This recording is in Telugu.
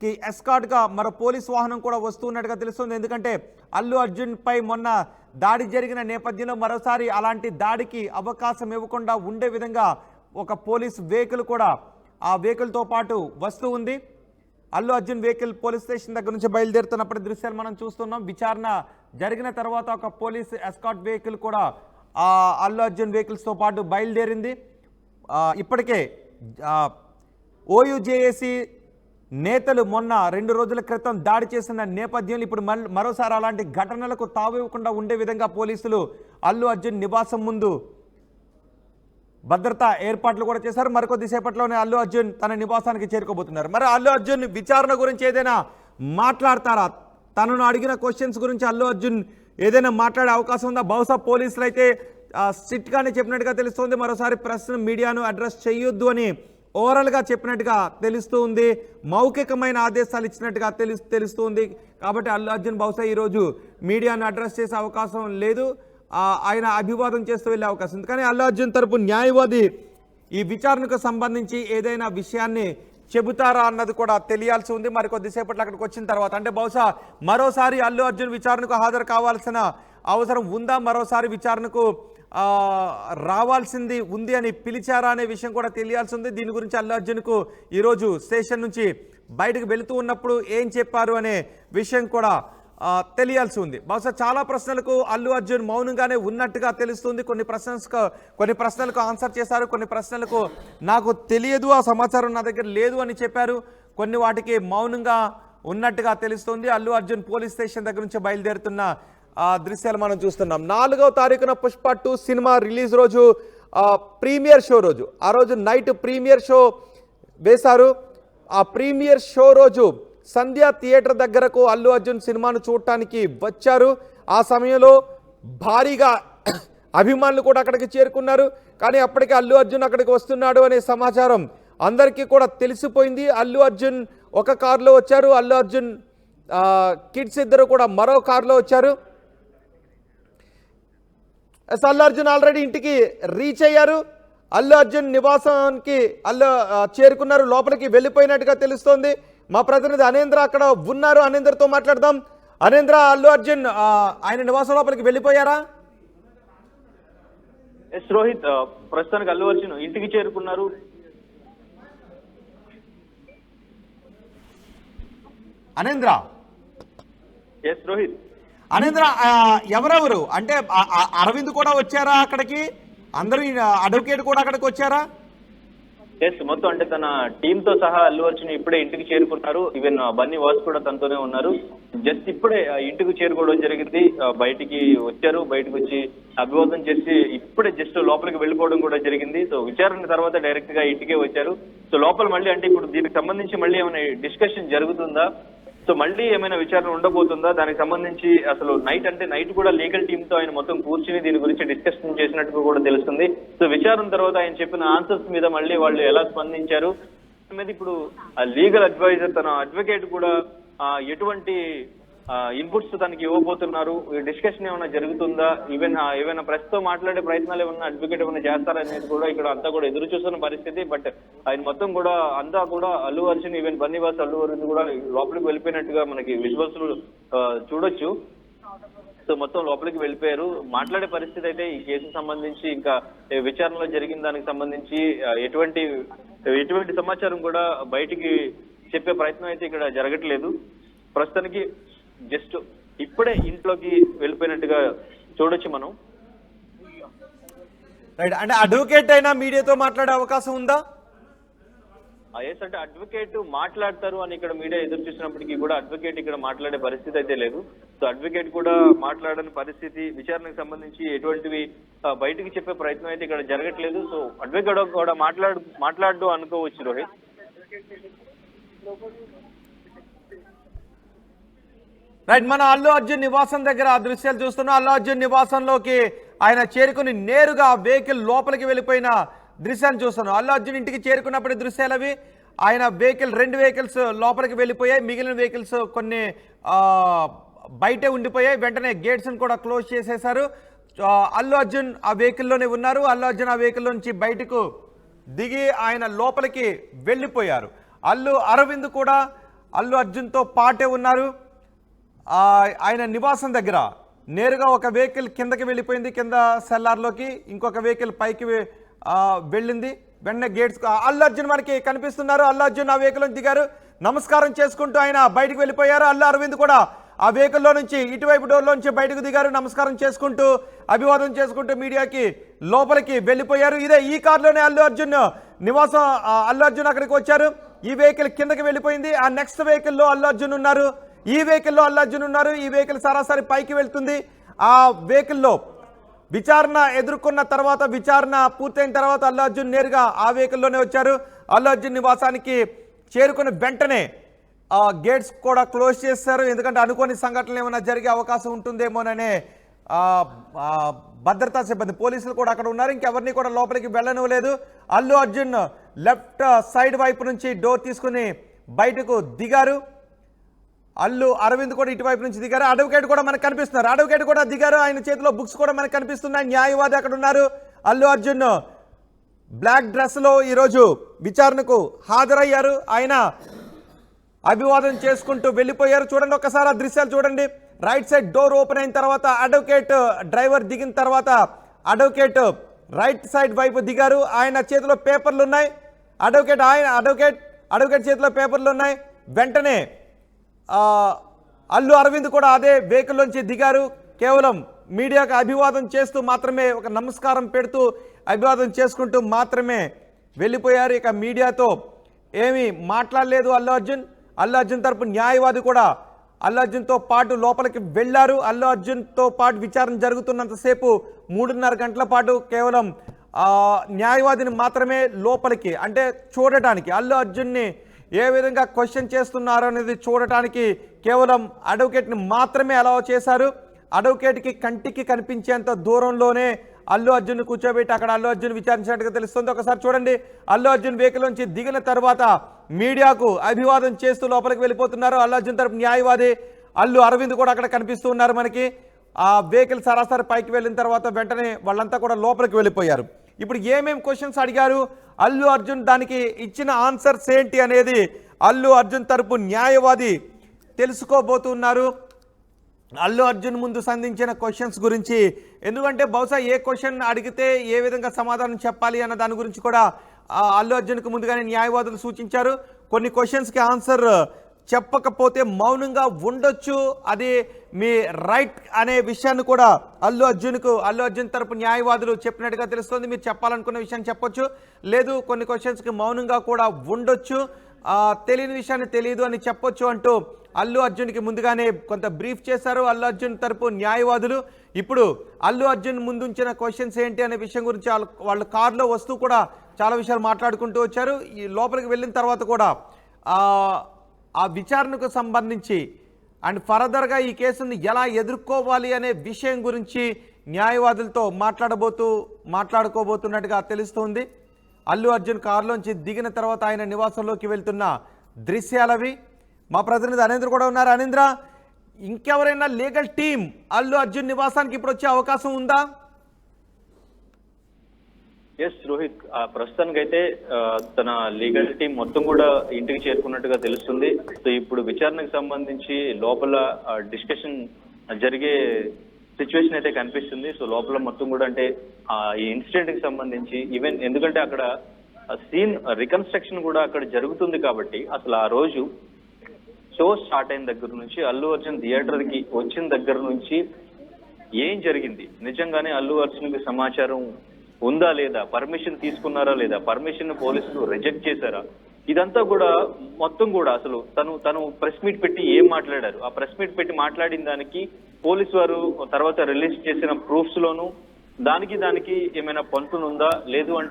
కి ఎస్కార్ట్ గా మరో పోలీస్ వాహనం కూడా వస్తున్నట్టుగా తెలుస్తుంది. ఎందుకంటే అల్లు అర్జున్ పై మొన్న దాడి జరిగిన నేపథ్యంలో మరోసారి అలాంటి దాడికి అవకాశం ఇవ్వకుండా ఉండే విధంగా ఒక పోలీస్ వెహికల్ కూడా ఆ వెహికల్ తో పాటు వస్తూ ఉంది. Allu Arjun vehicle police station దగ్గర నుంచి బయలుదేరుతున్నప్పటి దృశ్యాలు మనం చూస్తున్నాం. విచారణ జరిగిన తర్వాత ఒక పోలీస్ ఎస్కార్ట్ వెహికల్ కూడా అల్లు అర్జున్ వెహికల్స్ తో పాటు బయలుదేరింది. ఇప్పటికే ఓయూజేఏసీ నేతలు మొన్న 2 రోజుల క్రితం దాడి చేసిన నేపథ్యంలో ఇప్పుడు మరోసారి అలాంటి ఘటనలకు తావివ్వకుండా ఉండే విధంగా పోలీసులు అల్లు అర్జున్ నివాసం ముందు భద్రతా ఏర్పాట్లు కూడా చేశారు. మరికొద్దిసేపట్లోనే అల్లు అర్జున్ తన నివాసానికి చేరుకోబోతున్నారు. మరి అల్లు అర్జున్ విచారణ గురించి ఏదైనా మాట్లాడతారా? తనను అడిగిన క్వశ్చన్స్ గురించి అల్లు అర్జున్ ఏదైనా మాట్లాడే అవకాశం ఉందా? బహుశా పోలీసులు అయితే స్ట్రిక్ట్గానే చెప్పినట్టుగా తెలుస్తుంది. మరోసారి ప్రెస్ మీడియాను అడ్రస్ చేయొద్దు అని ఓవరాల్గా చెప్పినట్టుగా తెలుస్తూ ఉంది. మౌఖికమైన ఆదేశాలు ఇచ్చినట్టుగా తెలుస్తూ ఉంది. కాబట్టి అల్లు అర్జున్ బహుశా ఈరోజు మీడియాను అడ్రస్ చేసే అవకాశం లేదు. ఆయన అభివాదం చేస్తూ వెళ్ళే అవకాశం ఉంది. కానీ అల్లు అర్జున్ తరపు న్యాయవాది ఈ విచారణకు సంబంధించి ఏదైనా విషయాన్ని చెబుతారా అన్నది కూడా తెలియాల్సి ఉంది. మరి కొద్దిసేపట్లో అక్కడికి వచ్చిన తర్వాత, అంటే బహుశా మరోసారి అల్లు అర్జున్ విచారణకు హాజరు కావాల్సిన అవసరం ఉందా, మరోసారి విచారణకు రావాల్సింది ఉంది అని పిలిచారా అనే విషయం కూడా తెలియాల్సి ఉంది. దీని గురించి అల్లు అర్జున్కు ఈరోజు స్టేషన్ నుంచి బయటకు వెళుతూ ఉన్నప్పుడు ఏం చెప్పారు అనే విషయం కూడా తెలియాల్సి ఉంది. బహుశా చాలా ప్రశ్నలకు అల్లు అర్జున్ మౌనంగానే ఉన్నట్టుగా తెలుస్తుంది. కొన్ని ప్రశ్నలకు ఆన్సర్ చేశారు, కొన్ని ప్రశ్నలకు నాకు తెలియదు, ఆ సమాచారం నా దగ్గర లేదు అని చెప్పారు. కొన్ని వాటికి మౌనంగా ఉన్నట్టుగా తెలుస్తుంది. అల్లు అర్జున్ పోలీస్ స్టేషన్ దగ్గర నుంచి బయలుదేరుతున్న దృశ్యాలు మనం చూస్తున్నాం. 4వ తారీఖున పుష్ప 2 సినిమా రిలీజ్ రోజు, ప్రీమియర్ షో రోజు, ఆ రోజు నైట్ ప్రీమియర్ షో వేశారు. ఆ ప్రీమియర్ షో రోజు సంధ్య థియేటర్ దగ్గరకు అల్లు అర్జున్ సినిమాను చూడటానికి వచ్చారు. ఆ సమయంలో భారీగా అభిమానులు కూడా అక్కడికి చేరుకున్నారు. కానీ అప్పటికే అల్లు అర్జున్ అక్కడికి వస్తున్నాడు అనే సమాచారం అందరికీ కూడా తెలిసిపోయింది. అల్లు అర్జున్ ఒక కారులో వచ్చారు, అల్లు అర్జున్ కిడ్స్ ఇద్దరు కూడా మరో కారులో వచ్చారు. అల్లు అర్జున్ ఆల్రెడీ ఇంటికి రీచ్ అయ్యారు. అల్లు అర్జున్ నివాసానికి చేరుకున్నారు, లోపలికి వెళ్ళిపోయినట్టుగా తెలుస్తోంది. మా ప్రతినిధి అనేంద్ర అక్కడ ఉన్నారు, అనేంద్రతో మాట్లాడదాం. అనేంద్ర, అల్లు అర్జున్ ఆయన నివాసం లోపలికి వెళ్ళిపోయారా? ఎస్ రోహిత్, ప్రస్తుతానికి అల్లు అర్జున్ ఇంటికి చేరుకున్నారు. అనేంద్ర, ఎస్ రోహిత్. అనేంద్ర, ఎవరెవరు అంటే అరవింద్ కూడా వచ్చారా అక్కడికి? అందరూ అడ్వకేట్ కూడా అక్కడికి వచ్చారా? ఎస్, మొత్తం అంటే తన టీమ్ తో సహా అల్లు అర్జున్ ఇప్పుడే ఇంటికి చేరుకున్నారు. ఈవెన్ బన్నీ వాస్ కూడా తనతోనే ఉన్నారు. జస్ట్ ఇప్పుడే ఇంటికి చేరుకోవడం జరిగింది. బయటికి వచ్చారు, బయటకు వచ్చి అభివాదం చేసి ఇప్పుడే జస్ట్ లోపలికి వెళ్ళిపోవడం కూడా జరిగింది. సో విచారణ తర్వాత డైరెక్ట్ గా ఇంటికే వచ్చారు. సో లోపల మళ్ళీ అంటే ఇప్పుడు దీనికి సంబంధించి మళ్ళీ ఏమైనా డిస్కషన్ జరుగుతుందా, సో మళ్ళీ ఏమైనా విచారణ ఉండబోతుందా, దానికి సంబంధించి అసలు నైట్ కూడా లీగల్ టీమ్ తో ఆయన మొత్తం కూర్చుని దీని గురించి డిస్కషన్ చేసినట్టు కూడా తెలుస్తుంది. సో విచారణ తర్వాత ఆయన చెప్పిన ఆన్సర్స్ మీద మళ్ళీ వాళ్ళు ఎలా స్పందించారు మీద ఇప్పుడు లీగల్ అడ్వైజర్ తన అడ్వకేట్ కూడా ఎటువంటి ఇన్పుట్స్ తనకి ఇవ్వబోతున్నారు, డిస్కషన్ ఏమైనా జరుగుతుందా, ఏమైనా ప్రెస్ తో మాట్లాడే ప్రయత్నాలు ఏమైనా అడ్వకేట్ ఏమైనా చేస్తారనేది కూడా ఇక్కడ అంతా కూడా ఎదురు చూస్తున్న పరిస్థితి. బట్ ఆయన మొత్తం కూడా అంతా కూడా అల్లు అర్జున్, ఈవెన్ బన్నీవాస్ అల్లు అర్జున్ కూడా లోపలికి వెళ్ళిపోయినట్టుగా మనకి విజువల్స్ చూడొచ్చు. సో మొత్తం లోపలికి వెళ్ళిపోయారు. మాట్లాడే పరిస్థితి అయితే ఈ కేసుకు సంబంధించి ఇంకా విచారణలో జరిగిన దానికి సంబంధించి ఎటువంటి సమాచారం కూడా బయటికి చెప్పే ప్రయత్నం అయితే ఇక్కడ జరగట్లేదు. ప్రస్తుతానికి జస్ట్ ఇప్పుడే ఇంట్లోకి వెళ్ళిపోయినట్టుగా చూడొచ్చు మనం. రైట్, అంటే అడ్వకేట్ అయినా మీడియాతో మాట్లాడే అవకాశం ఉందా? ఎస్, అంటే అడ్వకేట్ మాట్లాడతారు అని ఇక్కడ మీడియా ఎదురు చూసినప్పటికీ కూడా అడ్వకేట్ ఇక్కడ మాట్లాడే పరిస్థితి అయితే లేదు. సో అడ్వకేట్ కూడా మాట్లాడని పరిస్థితి, విచారణకు సంబంధించి ఎటువంటివి బయటికి చెప్పే ప్రయత్నం అయితే ఇక్కడ జరగట్లేదు. సో అడ్వకేట్ కూడా మాట్లాడు అనుకోవచ్చు రోహిత్. రైట్, మన అల్లు అర్జున్ నివాసం దగ్గర ఆ దృశ్యాలు చూస్తున్నాం. అల్లు అర్జున్ నివాసంలోకి ఆయన చేరుకుని నేరుగా వెహికల్ లోపలికి వెళ్ళిపోయిన దృశ్యాన్ని చూస్తున్నాం. అల్లు అర్జున్ ఇంటికి చేరుకున్నప్పటి దృశ్యాలు అవి. ఆయన రెండు వెహికల్స్ లోపలికి వెళ్ళిపోయాయి, మిగిలిన వెహికల్స్ కొన్ని బయటే ఉండిపోయాయి. వెంటనే గేట్స్ కూడా క్లోజ్ చేసేశారు. అల్లు అర్జున్ ఆ వెహికల్లోనే ఉన్నారు. అల్లు అర్జున్ ఆ వెహికల్లో నుంచి బయటకు దిగి ఆయన లోపలికి వెళ్ళిపోయారు. అల్లు అరవింద్ కూడా అల్లు అర్జున్తో పాటే ఉన్నారు. ఆయన నివాసం దగ్గర నేరుగా ఒక వెహికల్ కిందకి వెళ్ళిపోయింది, కింద సెల్లార్లోకి. ఇంకొక వెహికల్ పైకి వెళ్ళింది. వెంటనే గేట్స్ అల్లు అర్జున్ మనకి కనిపిస్తున్నారు. అల్లు అర్జున్ ఆ వెహికల్ నుంచి దిగారు. నమస్కారం చేసుకుంటూ ఆయన బయటకు వెళ్ళిపోయారు. అల్లు అరవింద్ కూడా ఆ వెహికల్లో నుంచి ఇటువైపు డోర్లో నుంచి బయటకు దిగారు. నమస్కారం చేసుకుంటూ అభివాదం చేసుకుంటూ మీడియాకి లోపలికి వెళ్ళిపోయారు. ఈ కారులోనే అల్లు అర్జున్ నివాసం, అల్లు అర్జున్ అక్కడికి వచ్చారు. ఈ వెహికల్ కిందకి వెళ్ళిపోయింది. ఆ నెక్స్ట్ వెహికల్లో అల్లు అర్జున్ ఉన్నారు. ఈ వెహికల్లో అల్లు అర్జున్ ఉన్నారు. ఈ వెహికల్ సరాసరి పైకి వెళ్తుంది. ఆ వెహికల్లో విచారణ ఎదుర్కొన్న తర్వాత, విచారణ పూర్తయిన తర్వాత అల్లు అర్జున్ నేరుగా ఆ వెహికల్లోనే వచ్చారు. అల్లు అర్జున్ నివాసానికి చేరుకున్న వెంటనే గేట్స్ కూడా క్లోజ్ చేశారు. ఎందుకంటే అనుకోని సంఘటనలు ఏమైనా జరిగే అవకాశం ఉంటుందేమోననే భద్రతా సిబ్బంది, పోలీసులు కూడా అక్కడ ఉన్నారు. ఇంకెవరిని కూడా లోపలికి వెళ్ళనివ్వలేదు. అల్లు అర్జున్ లెఫ్ట్ సైడ్ వైపు నుంచి డోర్ తీసుకుని బయటకు దిగారు. అల్లు అరవింద్ కూడా ఇటువైపు నుంచి దిగారు. అడ్వకేట్ కూడా మనకు కనిపిస్తున్నారు. అడ్వకేట్ కూడా దిగారు. ఆయన చేతిలో బుక్స్ కూడా మనకు కనిపిస్తున్నాయి. న్యాయవాది అక్కడ ఉన్నారు. అల్లు అర్జున్ బ్లాక్ డ్రెస్లో ఈరోజు విచారణకు హాజరయ్యారు. ఆయన అభివాదం చేసుకుంటూ వెళ్ళిపోయారు. చూడండి ఒక్కసారి ఆ దృశ్యాలు చూడండి. రైట్ సైడ్ డోర్ ఓపెన్ అయిన తర్వాత అడ్వకేట్ డ్రైవర్ దిగిన తర్వాత అడ్వకేట్ రైట్ సైడ్ వైపు దిగారు. ఆయన చేతిలో పేపర్లు ఉన్నాయి. అడ్వకేట్ చేతిలో పేపర్లు ఉన్నాయి. వెంటనే అల్లు అరవింద్ కూడా అదే వెహికల్ నుంచి దిగారు. కేవలం మీడియాకు అభివాదం చేస్తూ మాత్రమే, ఒక నమస్కారం పెడుతూ అభివాదం చేసుకుంటూ మాత్రమే వెళ్ళిపోయారు. ఇక మీడియాతో ఏమీ మాట్లాడలేదు అల్లు అర్జున్ తరపు న్యాయవాది కూడా అల్లు అర్జున్తో పాటు లోపలికి వెళ్ళారు. అల్లు అర్జున్తో పాటు విచారణ జరుగుతున్నంతసేపు 3.5 గంటల పాటు కేవలం న్యాయవాదిని మాత్రమే లోపలికి, అంటే చూడటానికి, అల్లు అర్జున్ని ఏ విధంగా క్వశ్చన్ చేస్తున్నారు అనేది చూడటానికి కేవలం అడ్వకేట్ని మాత్రమే అలౌ చేశారు. అడ్వకేట్కి కంటికి కనిపించేంత దూరంలోనే అల్లు అర్జున్ కూర్చోబెట్టి అక్కడ అల్లు అర్జున్ విచారించినట్టుగా తెలుస్తుంది. ఒకసారి చూడండి. అల్లు అర్జున్ వెహికల్ నుంచి దిగిన తర్వాత మీడియాకు అభివాదం చేస్తూ లోపలికి వెళ్ళిపోతున్నారు. అల్లు అర్జున్ తరపు న్యాయవాది అల్లు అరవింద్ కూడా అక్కడ కనిపిస్తూ ఉన్నారు మనకి. ఆ వెహికల్ సరాసరి పైకి వెళ్ళిన తర్వాత వెంటనే వాళ్ళంతా కూడా లోపలికి వెళ్ళిపోయారు. ఇప్పుడు ఏమేం క్వశ్చన్స్ అడిగారు అల్లు అర్జున్, దానికి ఇచ్చిన ఆన్సర్స్ ఏంటి అనేది అల్లు అర్జున్ తరపు న్యాయవాది తెలుసుకోబోతున్నారు. అల్లు అర్జున్ ముందు సంధించిన క్వశ్చన్స్ గురించి, ఎందుకంటే బహుశా ఏ క్వశ్చన్ అడిగితే ఏ విధంగా సమాధానం చెప్పాలి అన్న దాని గురించి కూడా అల్లు అర్జున్కు ముందుగానే న్యాయవాదులు సూచించారు. కొన్ని క్వశ్చన్స్కి ఆన్సర్ చెప్పకపోతే మౌనంగా ఉండొచ్చు, అది మీ రైట్ అనే విషయాన్ని కూడా అల్లు అర్జున్ తరపు న్యాయవాదులు చెప్పినట్టుగా తెలుస్తుంది. మీరు చెప్పాలనుకున్న విషయాన్ని చెప్పొచ్చు, లేదు కొన్ని క్వశ్చన్స్కి మౌనంగా కూడా ఉండొచ్చు, తెలియని విషయాన్ని తెలియదు అని చెప్పొచ్చు అంటూ అల్లు అర్జున్కి ముందుగానే కొంత బ్రీఫ్ చేశారు అల్లు అర్జున్ తరపు న్యాయవాదులు. ఇప్పుడు అల్లు అర్జున్ ముందుంచిన క్వశ్చన్స్ ఏంటి అనే విషయం గురించి వాళ్ళు కారులో వస్తూ కూడా చాలా విషయాలు మాట్లాడుకుంటూ వచ్చారు. ఈ లోపలికి వెళ్ళిన తర్వాత కూడా ఆ విచారణకు సంబంధించి అండ్ ఫర్దర్గా ఈ కేసును ఎలా ఎదుర్కోవాలి అనే విషయం గురించి న్యాయవాదులతో మాట్లాడుకోబోతున్నట్టుగా తెలుస్తోంది. అల్లు అర్జున్ కారులోంచి దిగిన తర్వాత ఆయన నివాసంలోకి వెళ్తున్న దృశ్యాలవి. మా ప్రతినిధి అనేంద్ర కూడా ఉన్నారు. అనేంద్ర, ఇంకెవరైనా లీగల్ టీం అల్లు అర్జున్ నివాసానికి ఇప్పుడు వచ్చే అవకాశం ఉందా? ఎస్ రోహిత్, ప్రస్తుతానికైతే తన లీగల్ టీం మొత్తం కూడా ఇంటికి చేరుకున్నట్టుగా తెలుస్తుంది. సో ఇప్పుడు విచారణకు సంబంధించి లోపల డిస్కషన్ జరిగే సిచ్యువేషన్ అయితే కనిపిస్తుంది. సో లోపల మొత్తం కూడా అంటే ఈ ఇన్సిడెంట్ కి సంబంధించి ఈవెన్ ఎందుకంటే అక్కడ సీన్ రికన్స్ట్రక్షన్ కూడా అక్కడ జరుగుతుంది కాబట్టి అసలు ఆ రోజు షో స్టార్ట్ అయిన దగ్గర నుంచి అల్లు అర్జున్ థియేటర్ కి వచ్చిన దగ్గర నుంచి ఏం జరిగింది, నిజంగానే అల్లు అర్జున్ కి సమాచారం ఉందా లేదా, పర్మిషన్ తీసుకున్నారా లేదా, పర్మిషన్ పోలీసులు రిజెక్ట్ చేశారా, ఇదంతా కూడా మొత్తం కూడా అసలు తను ప్రెస్ మీట్ పెట్టి ఏం మాట్లాడారు, ఆ ప్రెస్ మీట్ పెట్టి మాట్లాడిన దానికి పోలీసు వారు తర్వాత రిలీజ్ చేసిన ప్రూఫ్స్ లోను దానికి ఏమైనా పొంతునుందా, లేదు అంటే